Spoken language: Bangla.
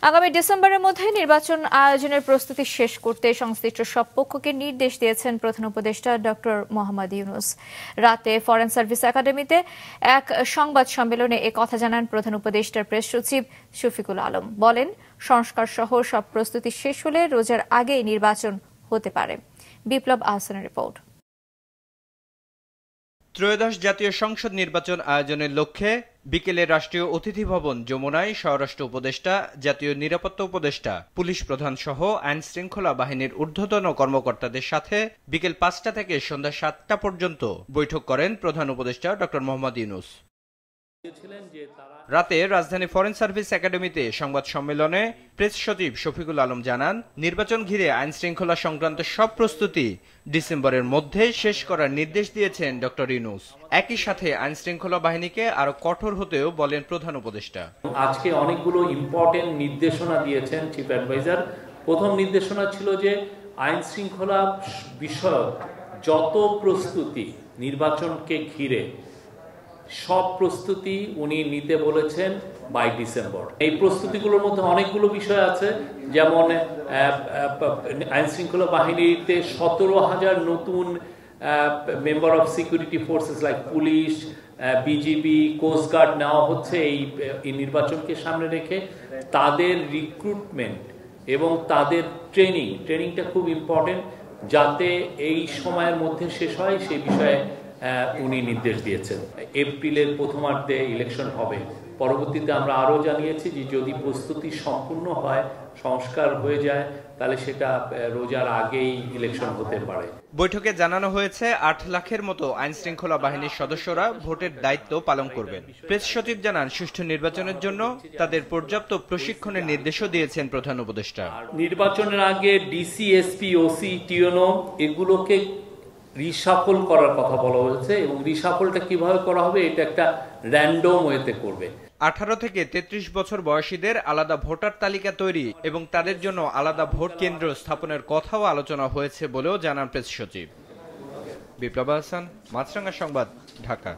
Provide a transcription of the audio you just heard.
আগামী ডিসেম্বরের মধ্যে নির্বাচন আয়োজনের প্রস্তুতি শেষ করতে সংশ্লিষ্ট সব পক্ষকে নির্দেশ দিয়েছেন প্রধান উপদেষ্টা ডক্টর মোহাম্মদ ইউনূস। রাতে ফরেন সার্ভিস একাডেমিতে এক সংবাদ সম্মেলনে এ কথা জানান প্রধান উপদেষ্টার প্রেস সচিব শফিকুল আলম। বলেন, সংস্কার সহ সব প্রস্তুতি শেষ হলে রোজার আগেই নির্বাচন হতে পারে। বিপ্লব আহসানের রিপোর্ট। ত্রয়োদশ জাতীয় সংসদ নির্বাচন আয়োজনের লক্ষ্যে বিকেলে রাষ্ট্রীয় অতিথি ভবন যমুনায় স্বরাষ্ট্র উপদেষ্টা, জাতীয় নিরাপত্তা উপদেষ্টা, পুলিশ প্রধান সহ আইন শৃঙ্খলা বাহিনীর ঊর্ধ্বতন কর্মকর্তাদের সাথে বিকেল ৫টা থেকে সন্ধ্যা ৭টা পর্যন্ত বৈঠক করেন প্রধান উপদেষ্টা ডক্টর মোহাম্মদ ইউনূস। রাতে রাজধানী ফরেন সার্ভিস একাডেমিতে সংবাদ সম্মেলনে প্রেস সচিব শফিকুল আলম জানান, নির্বাচন ঘিরে আইন শৃঙ্খলা সংক্রান্ত সব প্রস্তুতি ডিসেম্বরের মধ্যে শেষ করার নির্দেশ দিয়েছেন ডক্টর ইউনূস। একই সাথে আইন শৃঙ্খলা বাহিনীকে আরো কঠোর হতেও বলেন প্রধান উপদেষ্টা। আজকে অনেকগুলো ইম্পর্টেন্ট নির্দেশনা দিয়েছেন চিফ অ্যাডভাইজার। প্রথম নির্দেশনা ছিল যে আইন শৃঙ্খলা বিষয়ক যত প্রস্তুতি নির্বাচনকে ঘিরে সব প্রস্তুতি উনি নিতে বলেছেন বাই ডিসেম্বর। এই প্রস্তুতিগুলোর মধ্যে অনেকগুলো বিষয় আছে, যেমন আইন শৃঙ্খলা বাহিনীতে 17,000 নতুন member of security forces like police, BGB, coast guard নেওয়া হচ্ছে এই নির্বাচনকে সামনে রেখে। তাদের রিক্রুটমেন্ট এবং তাদের ট্রেনিংটা খুব ইম্পর্টেন্ট, যাতে এই সময়ের মধ্যে শেষ হয় সেই বিষয়ে উনি নির্দেশ দিয়েছেন। এপ্রিলের প্রথমার্ধে ইলেকশন হবে। পরবর্তীতে আমরা আরও জানিয়েছি যে যদি প্রস্তুতি সম্পূর্ণ হয়, সংস্কার হয়ে যায়, তাহলে সেটা রোজার আগেই ইলেকশন হতে পারে। বৈঠকে জানানো হয়েছে ৮ লাখের মতো আইন শৃঙ্খলা বাহিনীর সদস্যরা ভোটের দায়িত্ব পালন করবেন। প্রেস সচিব জানান, সুষ্ঠু নির্বাচনের জন্য তাদের পর্যাপ্ত প্রশিক্ষণের নির্দেশও দিয়েছেন প্রধান উপদেষ্টা। নির্বাচনের আগে ডিসি, এসপি, ওসি, টিওনো এগুলোকে রিশাফল করার কথা বলা হয়েছে, এবং রিশাফলটা কিভাবে করা হবে এটা একটা র্যান্ডম ওয়েতে করবে। 18 থেকে 33 বছর বয়সীদের আলাদা ভোটার তালিকা তৈরি এবং তাদের জন্য আলাদা ভোট কেন্দ্র স্থাপনের কথাও আলোচনা হয়েছে বলেও জানান প্রেস সচিব। বিপ্লব আহসান, মাছরাঙ্গা সংবাদ, ঢাকা।